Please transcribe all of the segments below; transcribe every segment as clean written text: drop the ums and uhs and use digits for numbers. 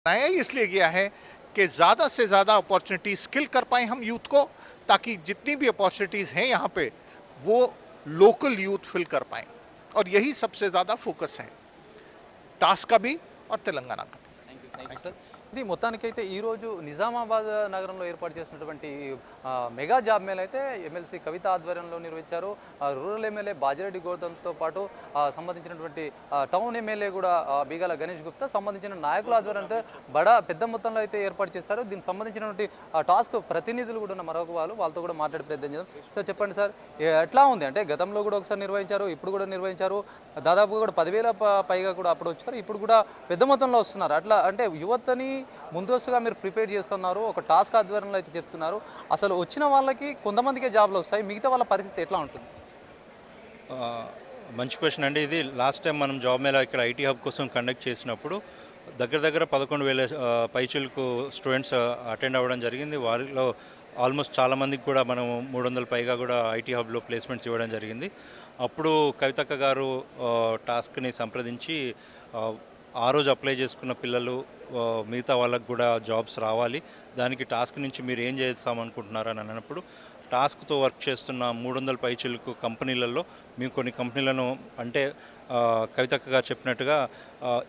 नया इसलिए गया है कि ज़्यादा से ज़्यादा अपॉर्चुनिटी स्किल कर पाएँ हम यूथ को, ताकि जितनी भी अपॉर्चुनिटीज़ हैं यहाँ पे वो लोकल यूथ फिल कर पाएँ, और यही सबसे ज़्यादा फोकस है टास्क का भी और तेलंगाना का भी। Thank you sir. ఇది మొత్తానికైతే ఈరోజు నిజామాబాద్ నగరంలో ఏర్పాటు చేసినటువంటి మెగా జాబ్ మేళ అయితే ఎమ్మెల్సీ కవిత ఆధ్వర్యంలో నిర్వహించారు. రూరల్ ఎమ్మెల్యే బాజిరెడ్డి గౌతమ్తో పాటు సంబంధించినటువంటి టౌన్ ఎమ్మెల్యే కూడా బీగాల గణేష్ గుప్తా సంబంధించిన నాయకుల ఆధ్వర్యంతో పెద్ద మొత్తంలో అయితే ఏర్పాటు చేశారు. దీనికి సంబంధించినటువంటి టాస్క్ ప్రతినిధులు కూడా ఉన్న మరొక వాళ్ళతో కూడా మాట్లాడే ప్రయత్నం చేద్దాం. సో చెప్పండి సార్, ఎట్లా ఉంది అంటే గతంలో కూడా ఒకసారి నిర్వహించారు, ఇప్పుడు కూడా నిర్వహించారు, దాదాపుగా కూడా 10,000 పైగా కూడా అప్పుడు వచ్చారు, ఇప్పుడు కూడా పెద్ద మొత్తంలో వస్తున్నారు. అట్లా అంటే యువతని ముందస్తుగా మీరు ప్రిపేర్ చేస్తున్నారు, ఒక టాస్క్ ఆధ్వర్యంలో అయితే చెప్తున్నారు. అసలు వచ్చిన వాళ్ళకి కొంతమందికే జాబ్లు వస్తాయి, మిగతా వాళ్ళ పరిస్థితి ఎట్లా ఉంటుంది? మంచి క్వశ్చన్ అండి. ఇది లాస్ట్ టైం మనం జాబ్ మేళా ఇక్కడ ఐటీ హబ్ కోసం కండక్ట్ చేసినప్పుడు దగ్గర దగ్గర 11,000 పైచులకు స్టూడెంట్స్ అటెండ్ అవ్వడం జరిగింది. వారిలో ఆల్మోస్ట్ చాలామందికి కూడా మనం 300 పైగా కూడా ఐటీ హబ్లో ప్లేస్మెంట్స్ ఇవ్వడం జరిగింది. అప్పుడు కవితక్క గారు టాస్క్ని సంప్రదించి ఆ రోజు అప్లై చేసుకున్న పిల్లలు మిగతా వాళ్ళకు కూడా జాబ్స్ రావాలి, దానికి టాస్క్ నుంచి మీరు ఏం చేస్తామనుకుంటున్నారని అన్నప్పుడు టాస్క్తో వర్క్ చేస్తున్న 300 పైచిలకు కంపెనీలలో మేము కొన్ని కంపెనీలను అంటే కవితక్క గారు చెప్పినట్టుగా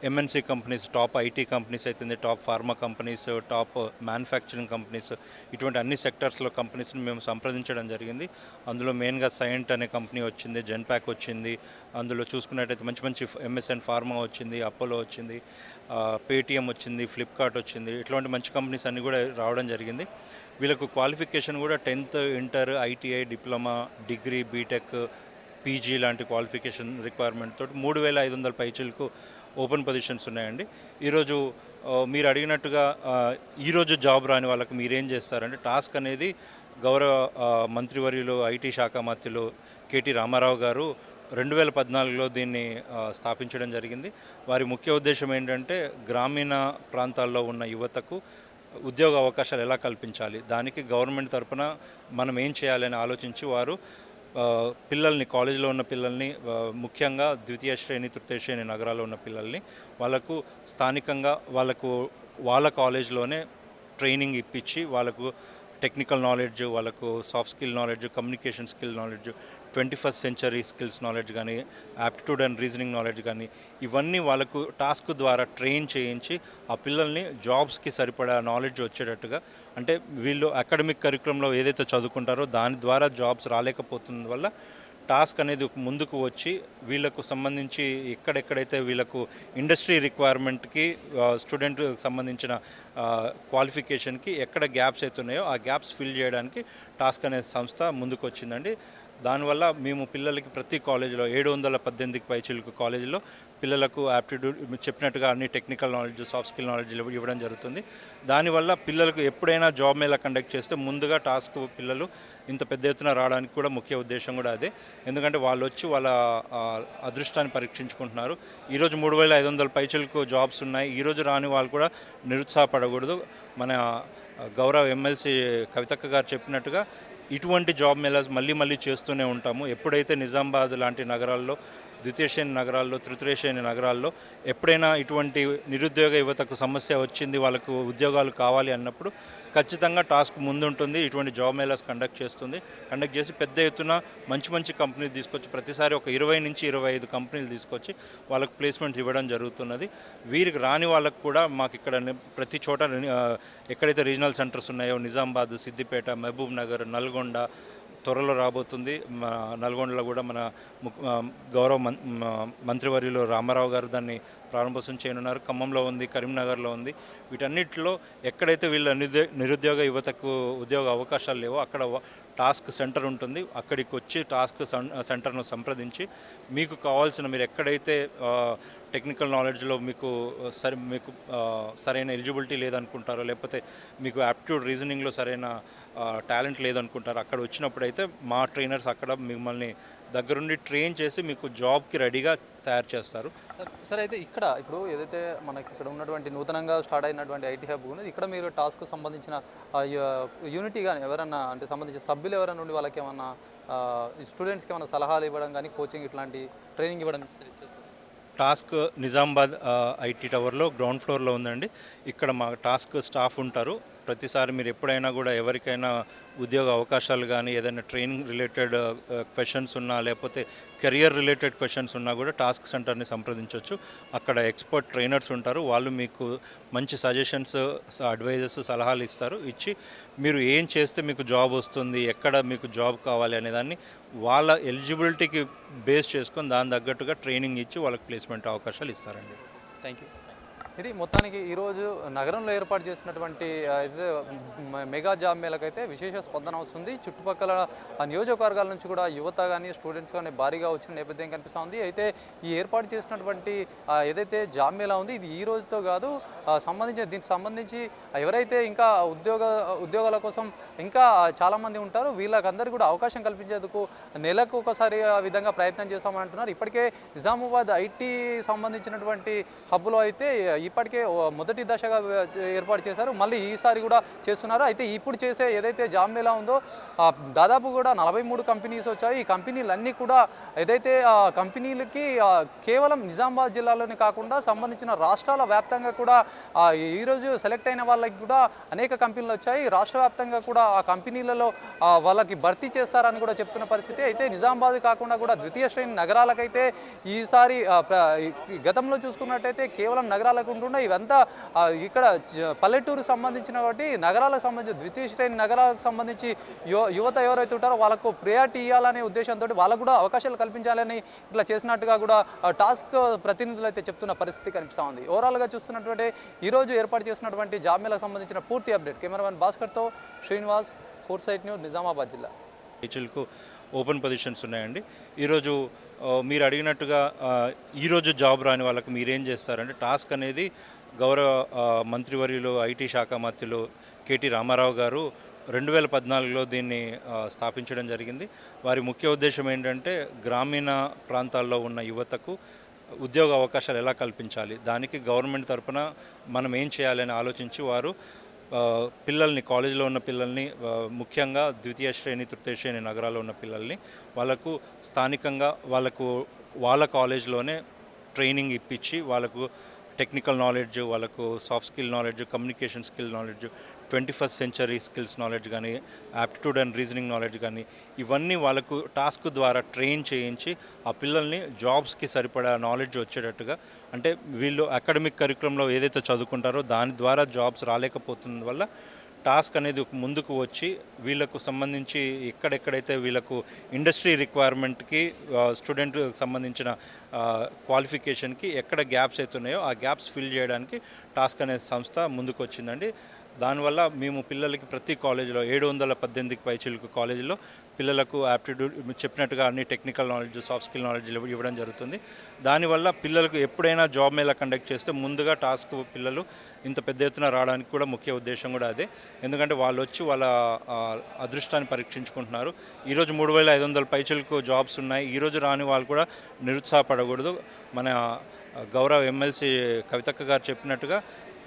MNC companies, top IT companies అవుతుంది, top pharma companies, top manufacturing companies, ఇటువంటి అన్ని సెక్టర్స్లో కంపెనీస్ని మేము సంప్రదించడం జరిగింది. అందులో మెయిన్గా సైంట్ అనే కంపెనీ వచ్చింది, జెన్పాక్ వచ్చింది, అందులో చూసుకున్నట్టయితే మంచి మంచి ఎంఎస్ఎన్ ఫార్మా వచ్చింది, అపోలో వచ్చింది, పేటిఎం వచ్చింది, ఫ్లిప్కార్ట్ వచ్చింది, ఇట్లాంటి మంచి కంపెనీస్ అన్నీ కూడా రావడం జరిగింది. వీళ్ళకు క్వాలిఫికేషన్ కూడా 10th inter, ITI, diploma, degree, BTech, PG లాంటి క్వాలిఫికేషన్ రిక్వైర్మెంట్ తోటి 3,500 పైచీలకు ఓపెన్ పొజిషన్స్ ఉన్నాయండి. ఈరోజు మీరు అడిగినట్టుగా ఈరోజు జాబ్ రాని వాళ్ళకి మీరేం చేస్తారంటే టాస్క్ అనేది గౌరవ మంత్రివర్యులు ఐటీ శాఖ మంత్రులు కేటీ రామారావు గారు 2014లో దీన్ని స్థాపించడం జరిగింది. వారి ముఖ్య ఉద్దేశం ఏంటంటే గ్రామీణ ప్రాంతాల్లో ఉన్న యువతకు ఉద్యోగ అవకాశాలు ఎలా కల్పించాలి, దానికి గవర్నమెంట్ తరఫున మనం ఏం చేయాలని ఆలోచించి వారు పిల్లల్ని, కాలేజీలో ఉన్న పిల్లల్ని, ముఖ్యంగా ద్వితీయ శ్రేణి, తృతీయ శ్రేణి నగరాల్లో ఉన్న పిల్లల్ని వాళ్ళకు స్థానికంగా వాళ్ళ కాలేజ్లోనే ట్రైనింగ్ ఇప్పించి వాళ్ళకు టెక్నికల్ నాలెడ్జ్, వాళ్ళకు soft skill knowledge, communication skill knowledge, 21st century skills knowledge కానీ, యాప్టిట్యూడ్ అండ్ రీజనింగ్ నాలెడ్జ్ కానీ, ఇవన్నీ వాళ్ళకు టాస్క్ ద్వారా ట్రైన్ చేయించి ఆ పిల్లల్ని జాబ్స్కి సరిపడా నాలెడ్జ్ వచ్చేటట్టుగా, అంటే వీళ్ళు అకాడమిక్ కరికులంలో ఏదైతే చదువుకుంటారో దాని ద్వారా జాబ్స్ రాలేకపోతున్న వల్ల టాస్క్ అనేది ముందుకు వచ్చి వీళ్ళకు సంబంధించి ఎక్కడెక్కడైతే వీళ్ళకు ఇండస్ట్రీ రిక్వైర్మెంట్కి స్టూడెంట్కి సంబంధించిన క్వాలిఫికేషన్కి ఎక్కడ గ్యాప్స్ అవుతున్నాయో ఆ గ్యాప్స్ ఫిల్ చేయడానికి టాస్క్ అనే సంస్థ ముందుకు వచ్చిందండి. దానివల్ల మేము పిల్లలకి ప్రతి కాలేజీలో 718 పైచీలకు కాలేజీలో పిల్లలకు యాప్టిట్యూడ్ చెప్పినట్టుగా అన్ని technical knowledge, soft skill knowledge ఇవ్వడం జరుగుతుంది. దానివల్ల పిల్లలకు ఎప్పుడైనా జాబ్ మేళా కండక్ట్ చేస్తే ముందుగా టాస్క్ పిల్లలు ఇంత పెద్ద ఎత్తున రావడానికి కూడా ముఖ్య ఉద్దేశం కూడా అదే. ఎందుకంటే వాళ్ళు వచ్చి వాళ్ళ అదృష్టాన్ని పరీక్షించుకుంటున్నారు. ఈరోజు 3,500 పైచీలకు జాబ్స్ ఉన్నాయి, ఈరోజు రాని వాళ్ళు కూడా నిరుత్సాహపడకూడదు. మన గౌరవ ఎమ్మెల్సీ కవితక్క గారు చెప్పినట్టుగా ఇటువంటి జాబ్ మేళాస్ మళ్ళీ చేస్తూనే ఉంటాము. ఎప్పుడైతే నిజామాబాద్ లాంటి నగరాల్లో, ద్వితీయ శ్రేణి నగరాల్లో, తృతీయ శ్రేణి నగరాల్లో ఎప్పుడైనా ఇటువంటి నిరుద్యోగ యువతకు సమస్య వచ్చింది, వాళ్ళకు ఉద్యోగాలు కావాలి అన్నప్పుడు ఖచ్చితంగా టాస్క్ ముందుంటుంది. ఇటువంటి జాబ్ మేళాస్ కండక్ట్ చేసి పెద్ద ఎత్తున మంచి కంపెనీలు తీసుకొచ్చి ప్రతిసారి ఒక 20 నుంచి 25 కంపెనీలు తీసుకొచ్చి వాళ్ళకు ప్లేస్మెంట్స్ ఇవ్వడం జరుగుతున్నది. వీరికి రాని వాళ్ళకు కూడా మాకు ఇక్కడ ప్రతి చోట ఎక్కడైతే రీజనల్ సెంటర్స్ ఉన్నాయో నిజామాబాద్, సిద్దిపేట, మహబూబ్ నగర్, నల్గొండ, త్వరలో రాబోతుంది. నల్గొండలో కూడా మన గౌరవ మంత్రివర్యులు రామారావు గారు దాన్ని ప్రారంభోత్సవం చేయనున్నారు. ఖమ్మంలో ఉంది, కరీంనగర్లో ఉంది. వీటన్నిటిలో ఎక్కడైతే వీళ్ళ నిరుద్యోగ యువతకు ఉద్యోగ అవకాశాలు లేవో అక్కడ టాస్క్ సెంటర్ ఉంటుంది. అక్కడికి వచ్చి టాస్క్ సెంటర్ను సంప్రదించి మీకు కావాల్సిన, మీరు ఎక్కడైతే టెక్నికల్ నాలెడ్జ్లో మీకు సరైన ఎలిజిబిలిటీ లేదనుకుంటారో, లేకపోతే మీకు యాప్టిట్యూడ్ రీజనింగ్లో సరైన టాలెంట్ లేదనుకుంటారో అక్కడ వచ్చినప్పుడైతే మా ట్రైనర్స్ అక్కడ మిమ్మల్ని దగ్గరుండి ట్రైన్ చేసి మీకు జాబ్కి రెడీగా తయారు చేస్తారు. సార్ అయితే ఇక్కడ ఇప్పుడు ఏదైతే మనకి ఇక్కడ ఉన్నటువంటి నూతనంగా స్టార్ట్ అయినటువంటి ఐటీ హబ్ ఉన్నది, ఇక్కడ మీరు టాస్క్ సంబంధించిన యూనిటీ కానీ ఎవరన్నా అంటే సంబంధించిన సభ్యులు ఎవరైనా ఉండి వాళ్ళకి ఏమన్నా స్టూడెంట్స్కి ఏమైనా సలహాలు ఇవ్వడం కానీ, కోచింగ్ ఇట్లాంటి ట్రైనింగ్ ఇవ్వడం టాస్క్ నిజామాబాద్ ఐటీ టవర్లో గ్రౌండ్ ఫ్లోర్లో ఉందండి. ఇక్కడ మా టాస్క్ స్టాఫ్ ఉంటారు. ప్రతిసారి మీరు ఎప్పుడైనా కూడా ఎవరికైనా ఉద్యోగ అవకాశాలు కానీ ఏదైనా ట్రైనింగ్ రిలేటెడ్ క్వశ్చన్స్ ఉన్నా లేకపోతే కెరియర్ రిలేటెడ్ క్వశ్చన్స్ ఉన్నా కూడా టాస్క్ సెంటర్ని సంప్రదించవచ్చు. అక్కడ ఎక్స్పర్ట్ ట్రైనర్స్ ఉంటారు. వాళ్ళు మీకు మంచి సజెషన్స్, అడ్వైజెస్, సలహాలు ఇస్తారు. ఇచ్చి మీరు ఏం చేస్తే మీకు జాబ్ వస్తుంది, ఎక్కడ మీకు జాబ్ కావాలి అనేదాన్ని వాళ్ళ ఎలిజిబిలిటీకి బేస్ చేసుకొని దాని తగ్గట్టుగా ట్రైనింగ్ ఇచ్చి వాళ్ళకి ప్లేస్మెంట్ అవకాశాలు ఇస్తారండి. Thank you. ఇది మొత్తానికి ఈరోజు నగరంలో ఏర్పాటు చేసినటువంటి అయితే మెగా జాబ్ మేళకైతే విశేష స్పందన వస్తుంది. చుట్టుపక్కల నియోజకవర్గాల నుంచి కూడా యువత కానీ స్టూడెంట్స్ కానీ భారీగా వచ్చిన నేపథ్యం కనిపిస్తూ ఉంది. అయితే ఈ ఏర్పాటు చేసినటువంటి ఏదైతే జాబ్ మేళా ఉంది ఇది ఈ రోజుతో కాదు, దీనికి సంబంధించి ఎవరైతే ఇంకా ఉద్యోగాల కోసం ఇంకా చాలామంది ఉంటారు వీళ్ళకందరికీ కూడా అవకాశం కల్పించేందుకు నెలకు ఒకసారి ఆ విధంగా ప్రయత్నం చేస్తామని అంటున్నారు. ఇప్పటికే నిజామాబాద్ ఐటీ సంబంధించినటువంటి హబ్లో అయితే ఇప్పటికే మొదటి దశగా ఏర్పాటు చేశారు. మళ్ళీ ఈసారి కూడా చేస్తున్నారు. అయితే ఇప్పుడు చేసే ఏదైతే జాబ్ మేళా ఉందో దాదాపు కూడా 43 కంపెనీస్ వచ్చాయి. ఈ కంపెనీలన్నీ కూడా ఏదైతే కంపెనీలకి కేవలం నిజామాబాద్ జిల్లాలోనే కాకుండా సంబంధించిన రాష్ట్రాల వ్యాప్తంగా కూడా ఈరోజు సెలెక్ట్ అయిన వాళ్ళకి కూడా అనేక కంపెనీలు వచ్చాయి. రాష్ట్ర వ్యాప్తంగా కూడా ఆ కంపెనీలలో వాళ్ళకి భర్తీ చేస్తారని కూడా చెప్తున్న పరిస్థితి. అయితే నిజామాబాద్ కాకుండా కూడా ద్వితీయ శ్రేణి నగరాలకైతే ఈసారి గతంలో చూసుకున్నట్టయితే కేవలం నగరాలకు ఉంటుండే ఇవంతా ఇక్కడ పల్లెటూరుకు సంబంధించిన కాబట్టి నగరాలకు సంబంధించి ద్వితీయ శ్రేణి నగరాలకు సంబంధించి యువత ఎవరైతే ఉంటారో వాళ్ళకు ప్రియారిటీ ఇవ్వాలనే ఉద్దేశంతో వాళ్ళకు కూడా అవకాశాలు కల్పించాలని ఇట్లా చేసినట్టుగా కూడా టాస్క్ ప్రతినిధులు అయితే చెప్తున్న పరిస్థితి కనిపిస్తూ ఉంది. ఓవరాల్గా చూస్తున్నటువంటి ఈరోజు ఏర్పాటు చేసినటువంటి జాబ్ మేళకు సంబంధించిన పూర్తి అప్డేట్ కెమెరామెన్ భాస్కర్తో శ్రీనివాస్, ఫోర్సైట్ న్యూస్, నిజామాబాద్ జిల్లా. టీచర్లకు ఓపెన్ పొజిషన్స్ ఉన్నాయండి. ఈరోజు మీరు అడిగినట్టుగా ఈరోజు జాబ్ రాని వాళ్ళకి మీరేం చేస్తారంటే టాస్క్ అనేది గౌరవ మంత్రివర్యులు ఐటీ శాఖ మంత్రులు కేటీ రామారావు గారు 2014లో దీన్ని స్థాపించడం జరిగింది. వారి ముఖ్య ఉద్దేశం ఏంటంటే గ్రామీణ ప్రాంతాల్లో ఉన్న యువతకు ఉద్యోగ అవకాశాలు ఎలా కల్పించాలి, దానికి గవర్నమెంట్ తరపున మనం ఏం చేయాలని ఆలోచించి వారు పిల్లల్ని, కాలేజీలో ఉన్న పిల్లల్ని, ముఖ్యంగా ద్వితీయ శ్రేణి తృతీయ శ్రేణి నగరాల్లో ఉన్న పిల్లల్ని వాళ్ళకు స్థానికంగా వాళ్ళ కాలేజ్లోనే ట్రైనింగ్ ఇప్పించి వాళ్ళకు టెక్నికల్ నాలెడ్జ్, వాళ్ళకు soft skill knowledge, communication skill knowledge, 21st century skills knowledge కానీ, యాప్టిట్యూడ్ అండ్ రీజనింగ్ నాలెడ్జ్ కానీ ఇవన్నీ వాళ్ళకు టాస్క్ ద్వారా ట్రైన్ చేయించి ఆ పిల్లల్ని జాబ్స్కి సరిపడా నాలెడ్జ్ వచ్చేటట్టుగా, అంటే వీళ్ళు అకాడమిక్ కరికులంలో ఏదైతే చదువుకుంటారో దాని ద్వారా జాబ్స్ రాలేకపోతున్న వల్ల టాస్క్ అనేది ముందుకు వచ్చి వీళ్ళకు సంబంధించి ఎక్కడెక్కడైతే వీళ్ళకు ఇండస్ట్రీ రిక్వైర్మెంట్కి స్టూడెంట్కి సంబంధించిన క్వాలిఫికేషన్కి ఎక్కడ గ్యాప్స్ అవుతున్నాయో ఆ గ్యాప్స్ ఫిల్ చేయడానికి టాస్క్ అనే సంస్థ ముందుకు వచ్చిందండి. దానివల్ల మేము పిల్లలకి ప్రతి కాలేజీలో 718కి పైచిలకు కాలేజీలో పిల్లలకు యాప్టిట్యూడ్ చెప్పినట్టుగా అన్ని technical knowledge, soft skill knowledge ఇవ్వడం జరుగుతుంది. దానివల్ల పిల్లలకు ఎప్పుడైనా జాబ్ మేళా కండక్ట్ చేస్తే ముందుగా టాస్క్ పిల్లలు ఇంత పెద్ద ఎత్తున రావడానికి కూడా ముఖ్య ఉద్దేశం కూడా అదే. ఎందుకంటే వాళ్ళు వచ్చి వాళ్ళ అదృష్టాన్ని పరీక్షించుకుంటున్నారు. ఈరోజు 3500 పైచిలకు జాబ్స్ ఉన్నాయి. ఈరోజు రాని వాళ్ళు కూడా నిరుత్సాహపడకూడదు. మన గౌరవ ఎమ్మెల్సీ కవితక్క గారు చెప్పినట్టుగా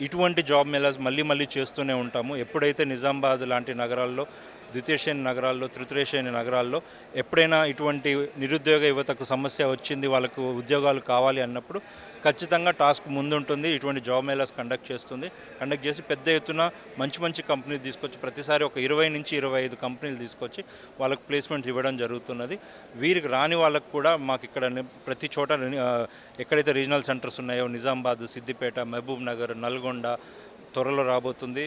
ఇటువంటి జాబ్ మేళాస్ మళ్ళీ చేస్తూనే ఉంటాము. ఎప్పుడైతే నిజామాబాద్ లాంటి నగరాల్లో, ద్వితీయ శ్రేణి నగరాల్లో, తృతీయ శ్రేణి నగరాల్లో ఎప్పుడైనా ఇటువంటి నిరుద్యోగ యువతకు సమస్య వచ్చింది, వాళ్ళకు ఉద్యోగాలు కావాలి అన్నప్పుడు ఖచ్చితంగా టాస్క్ ముందుంటుంది. ఇటువంటి జాబ్ మేళాస్ కండక్ట్ చేసి పెద్ద ఎత్తున మంచి కంపెనీలు తీసుకొచ్చి ప్రతిసారి ఒక 20 నుంచి 25 కంపెనీలు తీసుకొచ్చి వాళ్ళకు ప్లేస్మెంట్స్ ఇవ్వడం జరుగుతున్నది. వీరికి రాని వాళ్ళకు కూడా మాకు ఇక్కడ ప్రతి చోట ఎక్కడైతే రీజనల్ సెంటర్స్ ఉన్నాయో నిజామాబాద్, సిద్దిపేట, మహబూబ్ నగర్, నల్గొండ త్వరలో రాబోతుంది.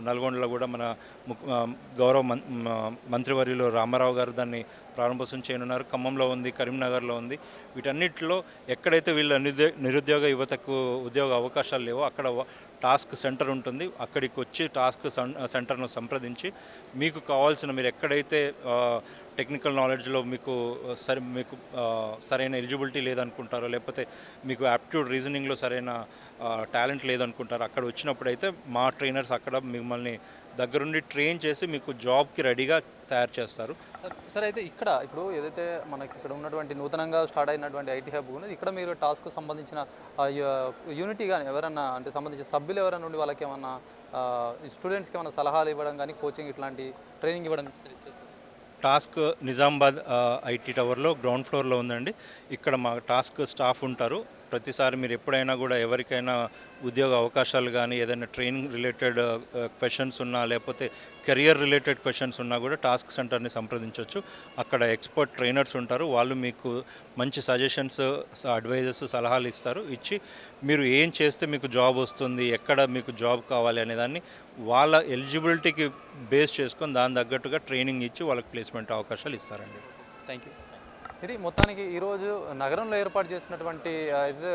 నల్గొండలో కూడా మన గౌరవ మంత్రివర్యులు రామారావు గారు దాన్ని ప్రారంభోత్సవం చేయనున్నారు. ఖమ్మంలో ఉంది, కరీంనగర్లో ఉంది. వీటన్నిటిలో ఎక్కడైతే వీళ్ళ నిరుద్యోగ యువతకు ఉద్యోగ అవకాశాలు లేవో అక్కడ టాస్క్ సెంటర్ ఉంటుంది. అక్కడికి వచ్చి టాస్క్ సెంటర్ను సంప్రదించి మీకు కావాల్సిన, మీరు ఎక్కడైతే టెక్నికల్ నాలెడ్జ్లో మీకు సరైన ఎలిజిబిలిటీ లేదనుకుంటారో, లేకపోతే మీకు యాప్టిట్యూడ్ రీజనింగ్లో సరైన టాలెంట్ లేదనుకుంటారో అక్కడ వచ్చినప్పుడైతే మా ట్రైనర్స్ అక్కడ మిమ్మల్ని దగ్గరుండి ట్రైన్ చేసి మీకు జాబ్కి రెడీగా తయారు చేస్తారు. సార్ అయితే ఇప్పుడు ఏదైతే మనకి ఇక్కడ ఉన్నటువంటి నూతనంగా స్టార్ట్ అయినటువంటి ఐటీ హబ్ ఉన్నది, ఇక్కడ మీరు టాస్క్ సంబంధించిన యూనిటీ కానీ ఎవరన్నా అంటే సంబంధించిన సభ్యులు ఎవరైనా ఉండి వాళ్ళకి ఏమన్నా స్టూడెంట్స్కి ఏమైనా సలహాలు ఇవ్వడం కానీ, కోచింగ్ ఇట్లాంటి ట్రైనింగ్ ఇవ్వడం టాస్క్ నిజామాబాద్ ఐటీ టవర్లో గ్రౌండ్ ఫ్లోర్లో ఉందండి. ఇక్కడ మా టాస్క్ స్టాఫ్ ఉంటారు. ప్రతిసారి మీరు ఎప్పుడైనా కూడా ఎవరికైనా ఉద్యోగ అవకాశాలు కానీ ఏదైనా ట్రైనింగ్ రిలేటెడ్ క్వశ్చన్స్ ఉన్నా లేకపోతే కెరియర్ రిలేటెడ్ క్వశ్చన్స్ ఉన్నా కూడా టాస్క్ సెంటర్ని సంప్రదించవచ్చు. అక్కడ ఎక్స్పర్ట్ ట్రైనర్స్ ఉంటారు. వాళ్ళు మీకు మంచి సజెషన్స్, అడ్వైజెస్, సలహాలు ఇచ్చి మీరు ఏం చేస్తే మీకు జాబ్ వస్తుంది, ఎక్కడ మీకు జాబ్ కావాలి అనేదాన్ని వాళ్ళ ఎలిజిబిలిటీకి బేస్ చేసుకొని దాని తగ్గట్టుగా ట్రైనింగ్ ఇచ్చి వాళ్ళకి ప్లేస్మెంట్ అవకాశాలు ఇస్తారండి. Thank you. ఇది మొత్తానికి ఈరోజు నగరంలో ఏర్పాటు చేసినటువంటి ఇది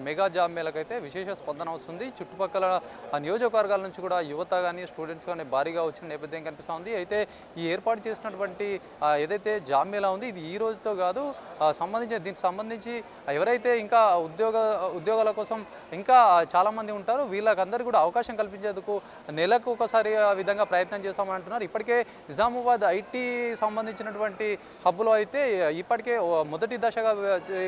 మెగా జాబ్ మేళకైతే విశేష స్పందన వస్తుంది. చుట్టుపక్కల నియోజకవర్గాల నుంచి కూడా యువత కానీ స్టూడెంట్స్ కానీ భారీగా వచ్చిన నేపథ్యం కనిపిస్తుంది. అయితే ఈ ఏర్పాటు చేసినటువంటి ఏదైతే జాబ్ మేళా ఉంది ఇది ఈ రోజుతో కాదు, దీనికి సంబంధించి ఎవరైతే ఇంకా ఉద్యోగాల కోసం ఇంకా చాలామంది ఉంటారో వీళ్ళకందరికీ కూడా అవకాశం కల్పించేందుకు నెలకు ఒకసారి ఆ విధంగా ప్రయత్నం చేస్తామని అంటున్నారు. ఇప్పటికే నిజామాబాద్ ఐటీ సంబంధించినటువంటి హబ్లో అయితే ఇప్పటికే మొదటి దశగా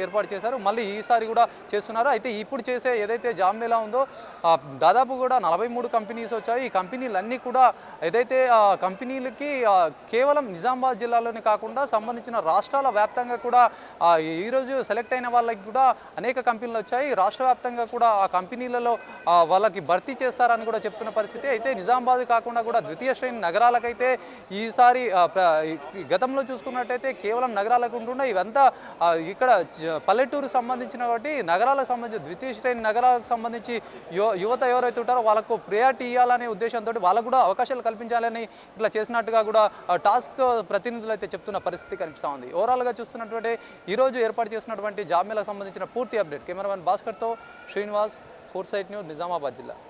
ఏర్పాటు చేశారు. మళ్ళీ ఈసారి కూడా చేస్తున్నారు. అయితే ఇప్పుడు చేసే ఏదైతే జాబ్ మేళా ఉందో దాదాపు కూడా 43 కంపెనీస్ వచ్చాయి. ఈ కంపెనీలన్నీ కూడా ఏదైతే కంపెనీలకి కేవలం నిజామాబాద్ జిల్లాలోనే కాకుండా సంబంధించిన రాష్ట్రాల వ్యాప్తంగా కూడా ఈరోజు సెలెక్ట్ అయిన వాళ్ళకి కూడా అనేక కంపెనీలు వచ్చాయి. రాష్ట్ర వ్యాప్తంగా కూడా ఆ కంపెనీలలో వాళ్ళకి భర్తీ చేస్తారని కూడా చెప్తున్న పరిస్థితి. అయితే నిజామాబాద్ కాకుండా కూడా ద్వితీయ శ్రేణి నగరాలకైతే ఈసారి గతంలో చూసుకున్నట్టయితే కేవలం నగరాలకు ఉంటుండే ఇవంతా ఇక్కడ పల్లెటూరుకు సంబంధించిన కాబట్టి నగరాలకు సంబంధించి ద్వితీయ శ్రేణి నగరాలకు సంబంధించి యువత ఎవరైతే ఉంటారో వాళ్ళకు ప్రియారిటీ ఇవ్వాలనే ఉద్దేశంతో వాళ్ళకు కూడా అవకాశాలు కల్పించాలని ఇట్లా చేసినట్టుగా కూడా టాస్క్ ప్రతినిధులు అయితే చెప్తున్న పరిస్థితి కనిపిస్తూ ఉంది. ఓవరాల్గా చూస్తున్నటువంటి ఈరోజు ఏర్పాటు చేసినటువంటి జాబ్ మేళకు సంబంధించిన పూర్తి అప్డేట్ కెమెరామెన్ భాస్కర్తో శ్రీనివాస్, ఫోర్సైట్ న్యూస్, నిజామాబాద్ జిల్లా.